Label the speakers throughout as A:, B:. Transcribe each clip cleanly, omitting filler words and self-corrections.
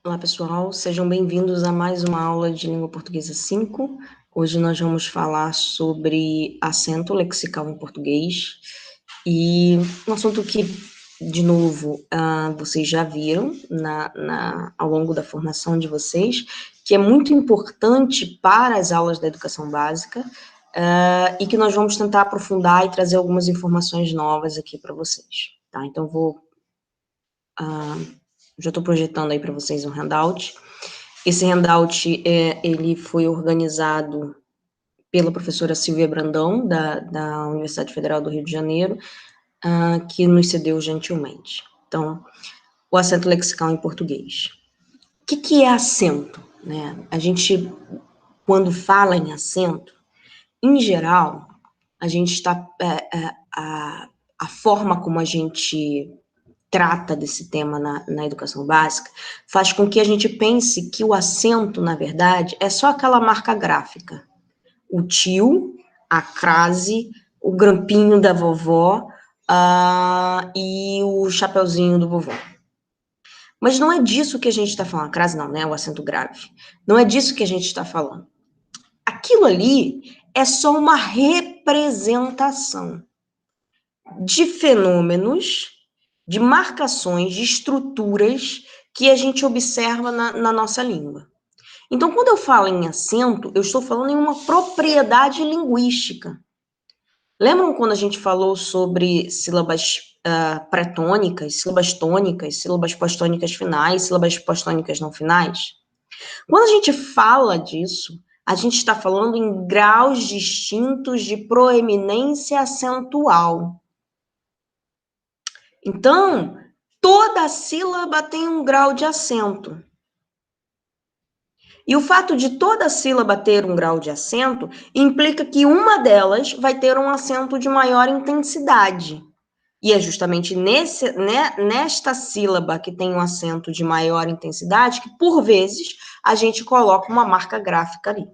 A: Olá, pessoal, sejam bem-vindos a mais uma aula de Língua Portuguesa 5. Hoje nós vamos falar sobre acento lexical em português e um assunto que, de novo, vocês já viram ao longo da formação de vocês, que é muito importante para as aulas da educação básica e que nós vamos tentar aprofundar e trazer algumas informações novas aqui para vocês, tá? Então, já estou projetando aí para vocês um handout. Esse handout, ele foi organizado pela professora Silvia Brandão, da Universidade Federal do Rio de Janeiro, que nos cedeu gentilmente. Então, o acento lexical em português. O que é acento? Né? A gente, quando fala em acento, em geral, a gente está... a forma como a gente trata desse tema na educação básica, faz com que a gente pense que o acento, na verdade, é só aquela marca gráfica. O tio, a crase, o grampinho da vovó e o chapeuzinho do vovô. Mas não é disso que a gente está falando. A crase não, né? O acento grave. Não é disso que a gente está falando. Aquilo ali é só uma representação de fenômenos, de marcações, de estruturas que a gente observa na nossa língua. Então, quando eu falo em acento, eu estou falando em uma propriedade linguística. Lembram quando a gente falou sobre sílabas pré-tônicas, sílabas tônicas, sílabas pós-tônicas finais, sílabas pós-tônicas não finais? Quando a gente fala disso, a gente está falando em graus distintos de proeminência acentual. Então, toda sílaba tem um grau de acento. E o fato de toda sílaba ter um grau de acento implica que uma delas vai ter um acento de maior intensidade. E é justamente nesta sílaba que tem um acento de maior intensidade que, por vezes, a gente coloca uma marca gráfica ali,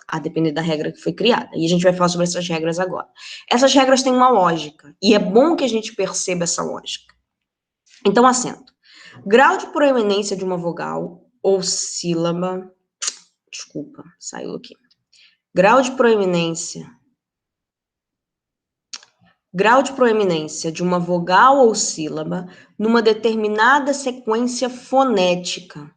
A: a depender da regra que foi criada. E a gente vai falar sobre essas regras agora. Essas regras têm uma lógica, e é bom que a gente perceba essa lógica. Então, acento. Grau de proeminência de uma vogal ou sílaba. Desculpa, saiu aqui. Grau de proeminência. Grau de proeminência de uma vogal ou sílaba numa determinada sequência fonética.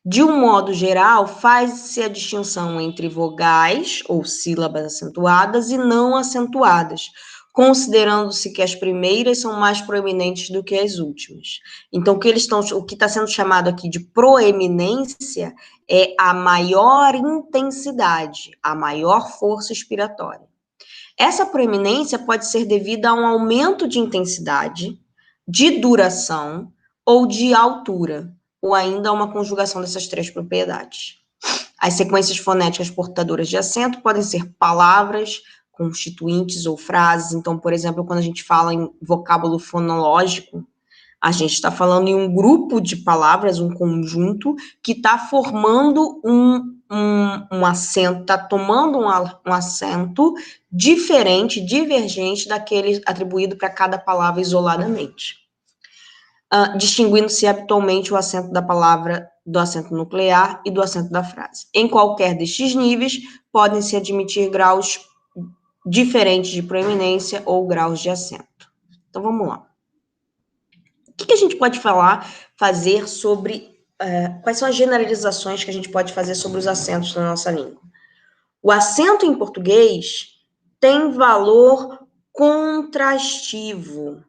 A: De um modo geral, faz-se a distinção entre vogais ou sílabas acentuadas e não acentuadas, considerando-se que as primeiras são mais proeminentes do que as últimas. Então, o que está sendo chamado aqui de proeminência é a maior intensidade, a maior força expiratória. Essa proeminência pode ser devida a um aumento de intensidade, de duração ou de altura, ou ainda a uma conjugação dessas três propriedades. As sequências fonéticas portadoras de acento podem ser palavras, constituintes ou frases. Então, por exemplo, quando a gente fala em vocábulo fonológico, a gente está falando em um grupo de palavras, um conjunto, que está formando um acento, está tomando um acento diferente, divergente daquele atribuído para cada palavra isoladamente. Distinguindo-se habitualmente o acento da palavra do acento nuclear e do acento da frase. Em qualquer destes níveis, podem-se admitir graus diferentes de proeminência ou graus de acento. Então, vamos lá. O que a gente pode fazer sobre... quais são as generalizações que a gente pode fazer sobre os acentos na nossa língua? O acento em português tem valor contrastivo.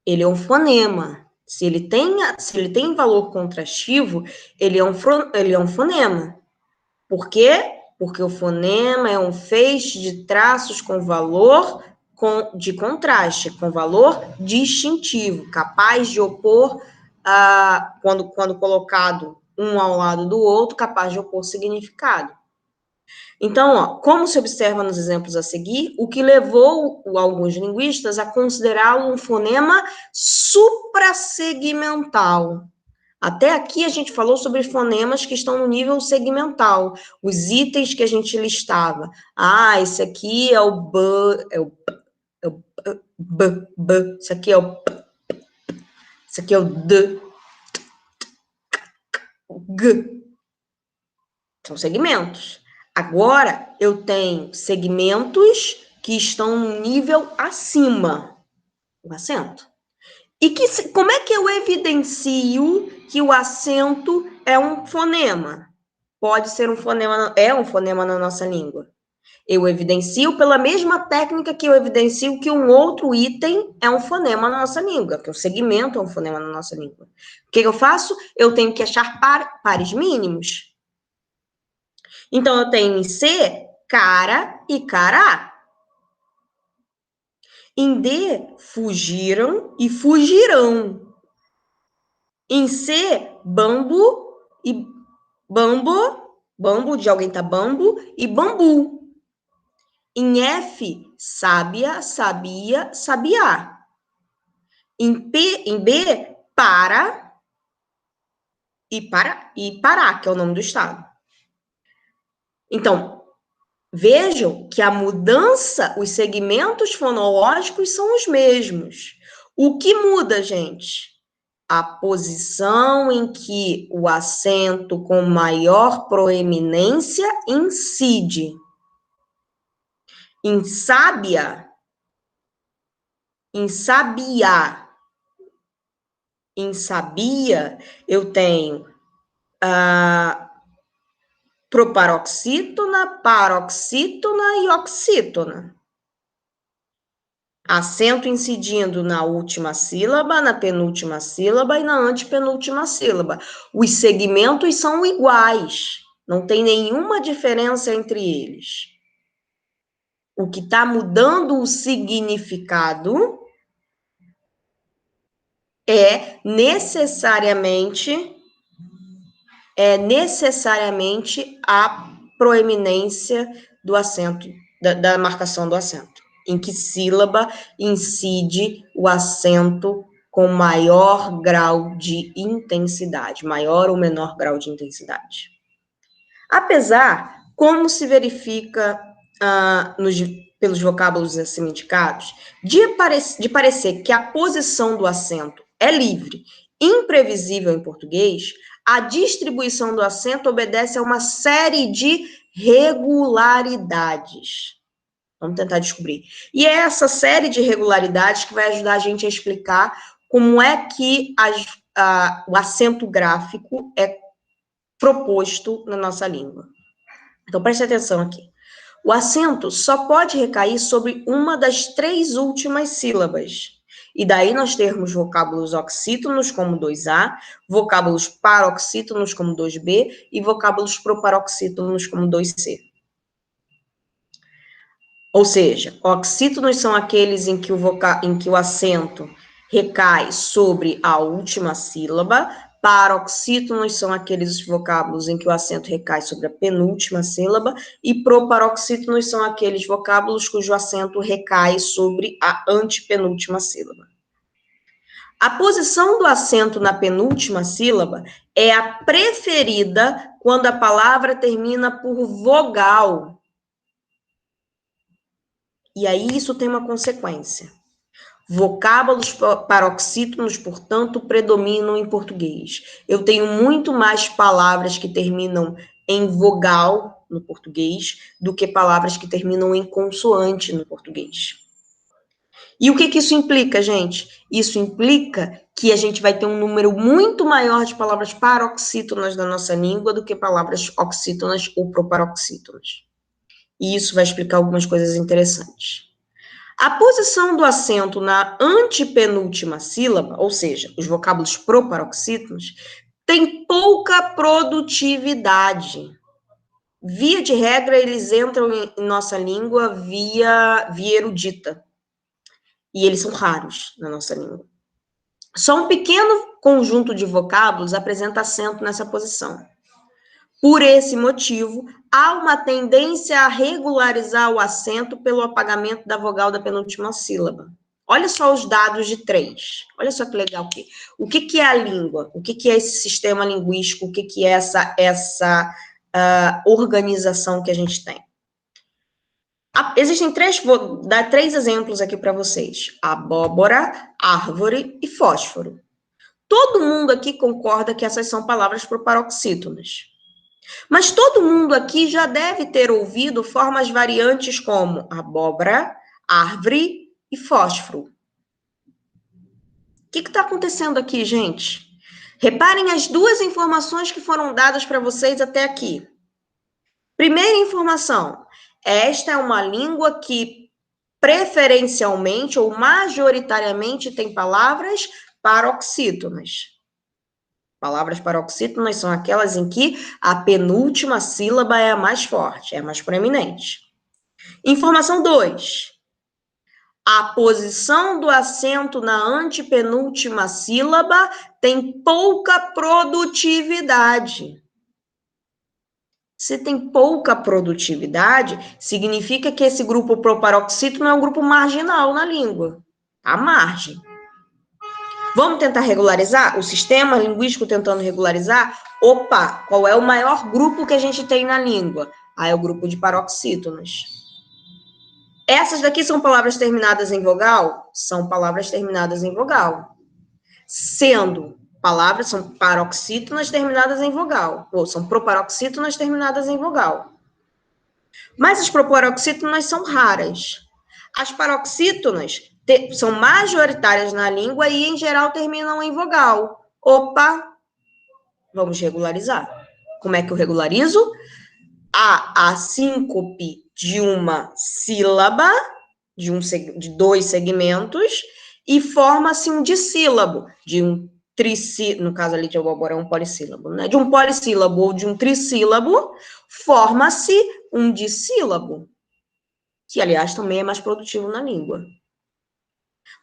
A: Ele é um fonema. Se ele tem valor contrastivo, ele é um fonema. Por quê? Porque o fonema é um feixe de traços com valor de contraste, com valor distintivo, capaz de opor, quando colocado um ao lado do outro, capaz de opor significado. Então, como se observa nos exemplos a seguir, o que levou alguns linguistas a considerá-lo um fonema suprassegmental. Até aqui a gente falou sobre fonemas que estão no nível segmental, os itens que a gente listava. Esse aqui é o B, é o B, B, isso aqui é o P, isso aqui é o D, G. São segmentos. Agora, eu tenho segmentos que estão no nível acima do acento. E como é que eu evidencio que o acento é um fonema? Pode ser um fonema, é um fonema na nossa língua. Eu evidencio pela mesma técnica que eu evidencio que um outro item é um fonema na nossa língua, que o segmento é um fonema na nossa língua. O que eu faço? Eu tenho que achar pares mínimos. Então, eu tenho em C, cara e cará. Em D, fugiram e fugirão. Em C, bambu e bambu de alguém tá bambu e bambu. Em F, sábia, sabia, sabiá. Em B, e Pará, que é o nome do estado. Então, vejam que a mudança, os segmentos fonológicos são os mesmos. O que muda, gente? A posição em que o acento com maior proeminência incide. Em sábia, em sabiá, em sabia, eu tenho proparoxítona, paroxítona e oxítona. Acento incidindo na última sílaba, na penúltima sílaba e na antepenúltima sílaba. Os segmentos são iguais, não tem nenhuma diferença entre eles. O que está mudando o significado é necessariamente a proeminência do acento, da marcação do acento. Em que sílaba incide o acento com maior grau de intensidade, maior ou menor grau de intensidade. Apesar, como se verifica pelos vocábulos assim indicados, de parecer que a posição do acento é livre, imprevisível em português, a distribuição do acento obedece a uma série de regularidades. Vamos tentar descobrir. E é essa série de regularidades que vai ajudar a gente a explicar como é que o acento gráfico é proposto na nossa língua. Então, preste atenção aqui. O acento só pode recair sobre uma das 3 últimas sílabas. E daí nós termos vocábulos oxítonos como 2A, vocábulos paroxítonos como 2B e vocábulos proparoxítonos como 2C. Ou seja, oxítonos são aqueles em que o acento recai sobre a última sílaba, paroxítonos são aqueles vocábulos em que o acento recai sobre a penúltima sílaba, e proparoxítonos são aqueles vocábulos cujo acento recai sobre a antepenúltima sílaba. A posição do acento na penúltima sílaba é a preferida quando a palavra termina por vogal. E aí isso tem uma consequência. Vocábulos paroxítonos, portanto, predominam em português. Eu tenho muito mais palavras que terminam em vogal no português do que palavras que terminam em consoante no português. E o que isso implica, gente? Isso implica que a gente vai ter um número muito maior de palavras paroxítonas na nossa língua do que palavras oxítonas ou proparoxítonas. E isso vai explicar algumas coisas interessantes. A posição do acento na antepenúltima sílaba, ou seja, os vocábulos proparoxítonos, tem pouca produtividade. Via de regra, eles entram em nossa língua via erudita. E eles são raros na nossa língua. Só um pequeno conjunto de vocábulos apresenta acento nessa posição. Por esse motivo, há uma tendência a regularizar o acento pelo apagamento da vogal da penúltima sílaba. Olha só os dados de 3. Olha só que legal aqui. O que é a língua? O que é esse sistema linguístico? O que é essa organização que a gente tem? Existem 3, vou dar 3 exemplos aqui para vocês. Abóbora, árvore e fósforo. todo mundo aqui concorda que essas são palavras proparoxítonas. Mas todo mundo aqui já deve ter ouvido formas variantes como abóbora, árvore e fósforo. O que está acontecendo aqui, gente? Reparem as duas informações que foram dadas para vocês até aqui. Primeira informação, esta é uma língua que preferencialmente ou majoritariamente tem palavras paroxítonas. Palavras paroxítonas são aquelas em que a penúltima sílaba é a mais forte, é a mais proeminente. Informação 2. A posição do acento na antepenúltima sílaba tem pouca produtividade. Se tem pouca produtividade, significa que esse grupo proparoxítono é um grupo marginal na língua, à margem. Vamos tentar regularizar? O sistema linguístico tentando regularizar? Opa, qual é o maior grupo que a gente tem na língua? É o grupo de paroxítonas. Essas daqui são palavras terminadas em vogal? São palavras terminadas em vogal. Sendo palavras, são paroxítonas terminadas em vogal, ou são proparoxítonas terminadas em vogal. Mas as proparoxítonas são raras. As paroxítonas são majoritárias na língua e, em geral, terminam em vogal. Opa! Vamos regularizar. Como é que eu regularizo? A síncope de uma sílaba, de dois segmentos, e forma-se um dissílabo, de um trissílabo, no caso ali de agora é um polissílabo, né? De um polissílabo ou de um trissílabo, forma-se um dissílabo, que, aliás, também é mais produtivo na língua.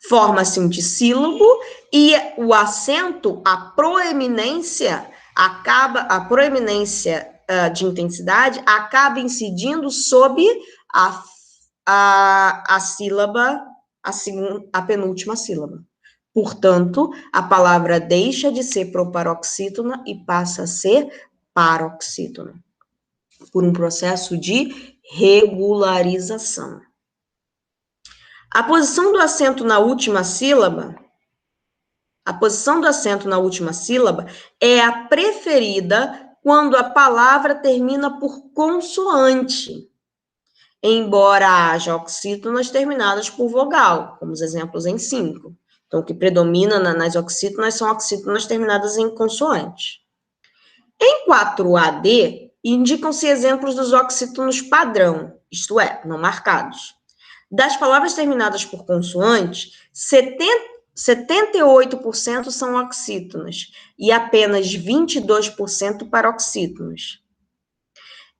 A: Forma-se um dissílabo e o acento, a proeminência de intensidade acaba incidindo sobre a sílaba, a penúltima sílaba. Portanto, a palavra deixa de ser proparoxítona e passa a ser paroxítona, por um processo de regularização. A posição do acento na última sílaba, é a preferida quando a palavra termina por consoante, embora haja oxítonas terminadas por vogal, como os exemplos em 5. Então, o que predomina nas oxítonas são oxítonas terminadas em consoante. Em 4AD, indicam-se exemplos dos oxítonos padrão, isto é, não marcados. Das palavras terminadas por consoante, 78% são oxítonas e apenas 22% paroxítonas.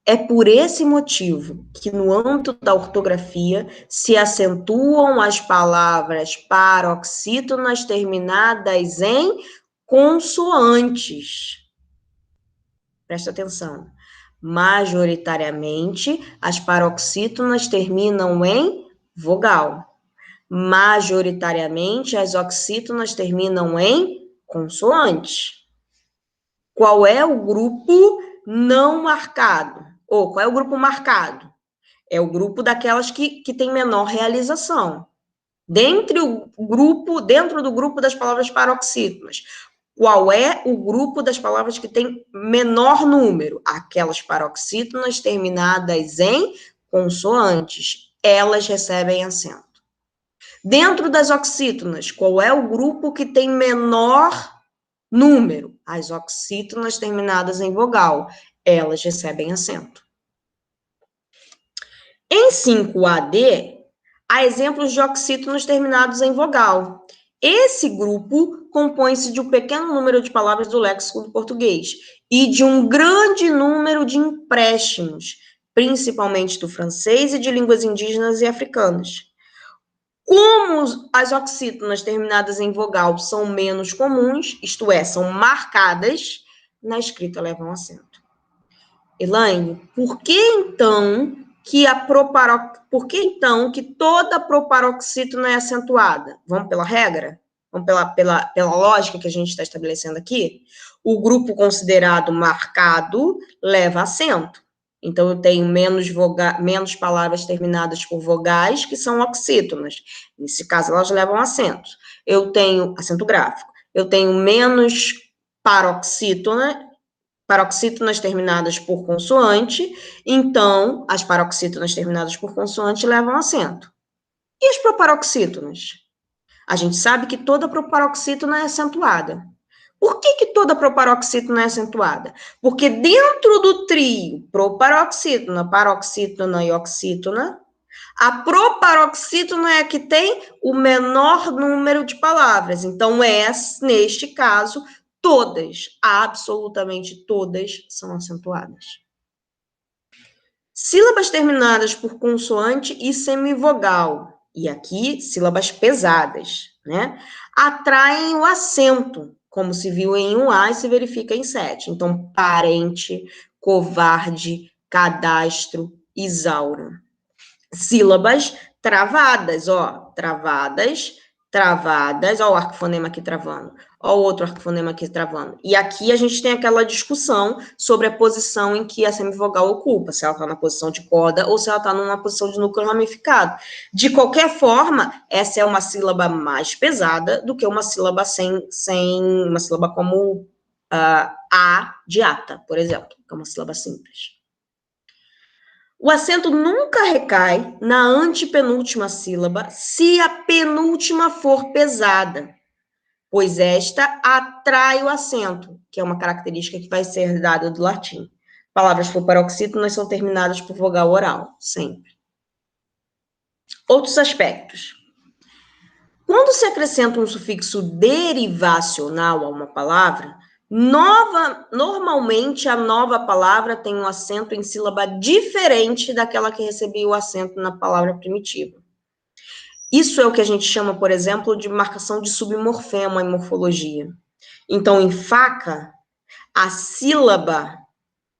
A: É por esse motivo que, no âmbito da ortografia, se acentuam as palavras paroxítonas terminadas em consoantes. Presta atenção. Majoritariamente, as paroxítonas terminam em vogal. Majoritariamente, as oxítonas terminam em consoante. Qual é o grupo não marcado? Ou qual é o grupo marcado? É o grupo daquelas que tem menor realização. Dentro do grupo das palavras paroxítonas, qual é o grupo das palavras que tem menor número? Aquelas paroxítonas terminadas em consoantes. Elas recebem acento. Dentro das oxítonas, qual é o grupo que tem menor número? As oxítonas terminadas em vogal. Elas recebem acento. Em 5AD, há exemplos de oxítonos terminados em vogal. Esse grupo compõe-se de um pequeno número de palavras do léxico do português e de um grande número de empréstimos, principalmente do francês e de línguas indígenas e africanas. Como as oxítonas terminadas em vogal são menos comuns, isto é, são marcadas, na escrita levam acento. Elaine, por que então que toda proparoxítona é acentuada? Vamos pela regra? Vamos pela lógica que a gente está estabelecendo aqui? O grupo considerado marcado leva acento. Então, eu tenho menos palavras terminadas por vogais que são oxítonas. Nesse caso, elas levam acento. Eu tenho acento gráfico. eu tenho menos paroxítonas terminadas por consoante, então as paroxítonas terminadas por consoante levam acento. E as proparoxítonas? A gente sabe que toda proparoxítona é acentuada. Por que toda proparoxítona é acentuada? Porque dentro do trio proparoxítona, paroxítona e oxítona, a proparoxítona é a que tem o menor número de palavras. Então, neste caso, todas, absolutamente todas, são acentuadas. Sílabas terminadas por consoante e semivogal, e aqui sílabas pesadas, né? Atraem o acento, como se viu em 1A e se verifica em 7. Então, parente, covarde, cadastro, Isaura. Sílabas travadas, ó, travadas, ó o arquifonema aqui travando, ó o outro arquifonema aqui travando. E aqui a gente tem aquela discussão sobre a posição em que a semivogal ocupa, se ela está na posição de corda ou se ela está numa posição de núcleo ramificado. De qualquer forma, essa é uma sílaba mais pesada do que uma sílaba sem uma sílaba como a de ata, por exemplo, que é uma sílaba simples. O acento nunca recai na antepenúltima sílaba se a penúltima for pesada, pois esta atrai o acento, que é uma característica que vai ser dada do latim. Palavras por paroxítonas são terminadas por vogal oral, sempre. Outros aspectos. Quando se acrescenta um sufixo derivacional a uma palavra, normalmente a nova palavra tem um acento em sílaba diferente daquela que recebia o acento na palavra primitiva. Isso é o que a gente chama, por exemplo, de marcação de submorfema em morfologia. Então, em faca, a sílaba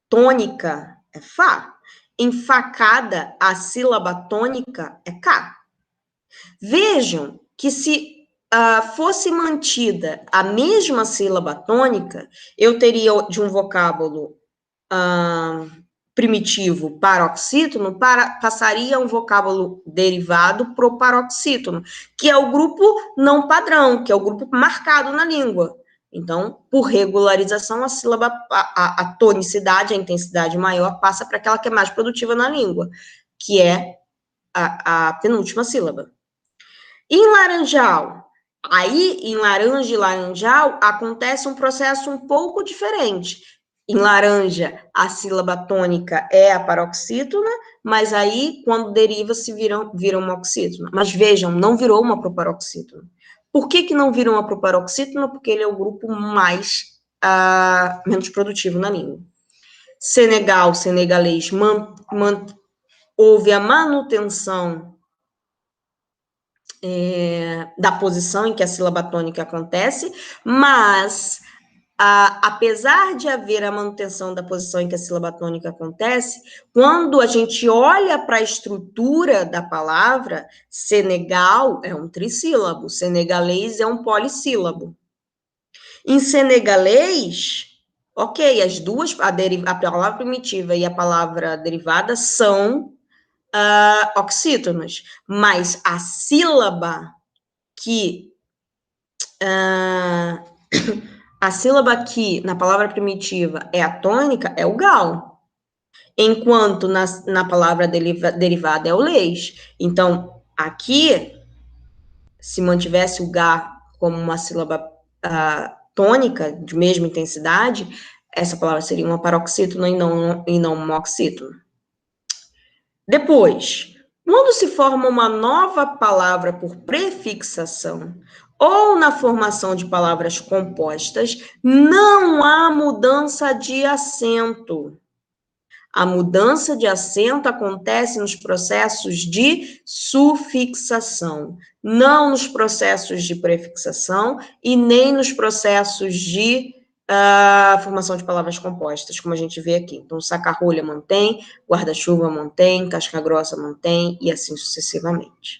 A: tônica é Fá. Em facada, a sílaba tônica é Cá. Vejam que se fosse mantida a mesma sílaba tônica, eu teria de um vocábulo primitivo paroxítono, passaria um vocábulo derivado pro paroxítono, que é o grupo não padrão, que é o grupo marcado na língua. Então, por regularização, a sílaba, a tonicidade, a intensidade maior, passa para aquela que é mais produtiva na língua, que é a penúltima sílaba. Em laranjal, aí em laranja e laranjal acontece um processo um pouco diferente. Em laranja, a sílaba tônica é a paroxítona, mas aí, quando deriva, se vira uma oxítona. Mas vejam, não virou uma proparoxítona. Por que não virou uma proparoxítona? Porque ele é o grupo menos produtivo na língua. Senegal, senegalês, houve a manutenção da posição em que a sílaba tônica acontece, mas apesar de haver a manutenção da posição em que a sílaba tônica acontece, quando a gente olha para a estrutura da palavra, Senegal é um trissílabo, senegalês é um polissílabo. Em senegalês, ok, as duas, a palavra primitiva e a palavra derivada são oxítonos, mas a sílaba que na palavra primitiva é a tônica é o gal, enquanto na palavra derivada é o leis. Então, aqui, se mantivesse o gá como uma sílaba tônica, de mesma intensidade, essa palavra seria uma paroxítona e não uma oxítona. Depois, quando se forma uma nova palavra por prefixação ou na formação de palavras compostas, não há mudança de acento. A mudança de acento acontece nos processos de sufixação, não nos processos de prefixação e nem nos processos de formação de palavras compostas, como a gente vê aqui. Então, saca-rolha mantém, guarda-chuva mantém, casca-grossa mantém, e assim sucessivamente.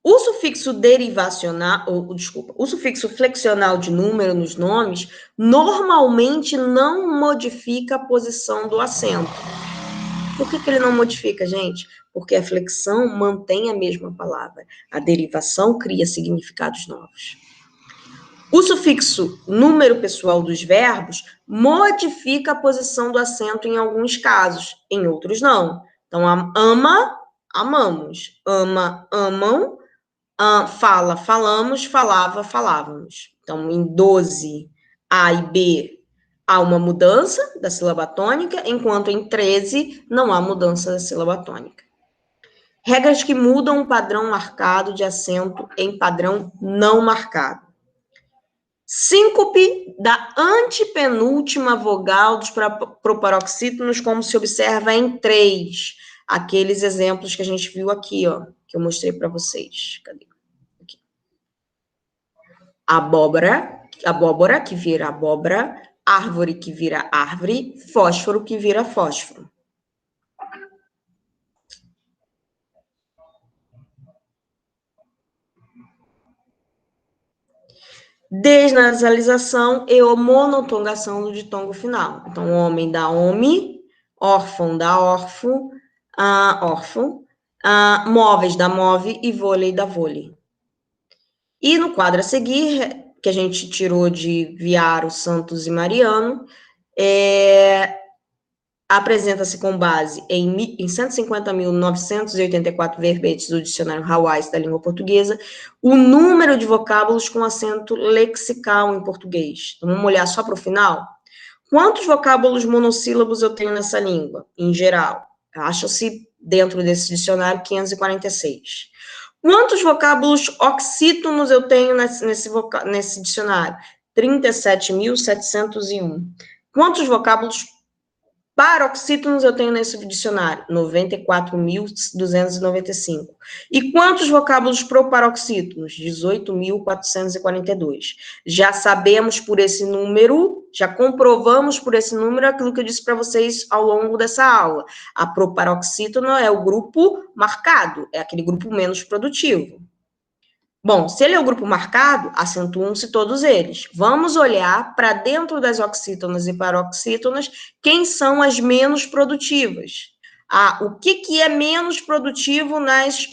A: O sufixo derivacional, o sufixo flexional de número nos nomes, normalmente não modifica a posição do acento. Por que ele não modifica, gente? porque a flexão mantém a mesma palavra. A derivação cria significados novos. O sufixo número pessoal dos verbos modifica a posição do acento em alguns casos, em outros não. Então, ama, amamos. Ama, amam. Fala, falamos. Falava, falávamos. Então, em 12, A e B, há uma mudança da sílaba tônica, enquanto em 13 não há mudança da sílaba tônica. Regras que mudam o padrão marcado de acento em padrão não marcado. Síncope da antepenúltima vogal dos proparoxítonos, como se observa em 3. Aqueles exemplos que a gente viu aqui, ó, que eu mostrei para vocês. Cadê? Aqui. Abóbora, que vira abóbora, árvore, que vira árvore, fósforo, que vira fósforo. Desnasalização e monotongação do ditongo final. Então, homem dá homi, órfão dá órfão, órfão, móveis dá move e vôlei dá vôlei. E no quadro a seguir, que a gente tirou de Viaro, Santos e Mariano, apresenta-se com base em 150.984 verbetes do dicionário Hawaii da língua portuguesa, o número de vocábulos com acento lexical em português. Então, vamos olhar só para o final? Quantos vocábulos monossílabos eu tenho nessa língua, em geral? Acha-se, dentro desse dicionário, 546. Quantos vocábulos oxítonos eu tenho nesse dicionário? 37.701. Quantos vocábulos paroxítonos eu tenho nesse dicionário? 94.295. E quantos vocábulos proparoxítonos? 18.442. Já sabemos por esse número, já comprovamos por esse número aquilo que eu disse para vocês ao longo dessa aula. A proparoxítono é o grupo marcado, é aquele grupo menos produtivo. Bom, se ele é o grupo marcado, acentuam-se todos eles. Vamos olhar para dentro das oxítonas e paroxítonas quem são as menos produtivas. O que é menos produtivo nas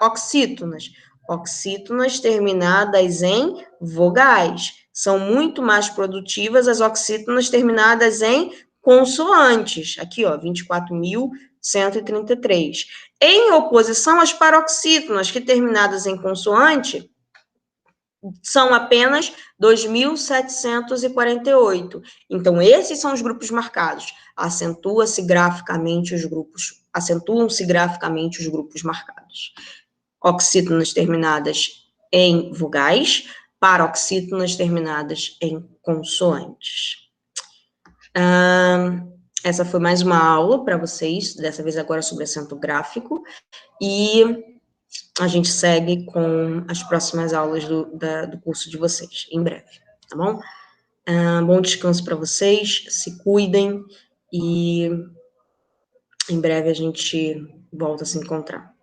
A: oxítonas? Oxítonas terminadas em vogais. São muito mais produtivas as oxítonas terminadas em consoantes. Aqui, ó, 24.133. Em oposição às paroxítonas, que terminadas em consoante, são apenas 2.748. Então, esses são os grupos marcados. Acentuam-se graficamente os grupos marcados. Oxítonas terminadas em vogais, paroxítonas terminadas em consoantes. Essa foi mais uma aula para vocês, dessa vez agora sobre acento gráfico, e a gente segue com as próximas aulas do curso de vocês, em breve, tá bom? Bom descanso para vocês, se cuidem, e em breve a gente volta a se encontrar.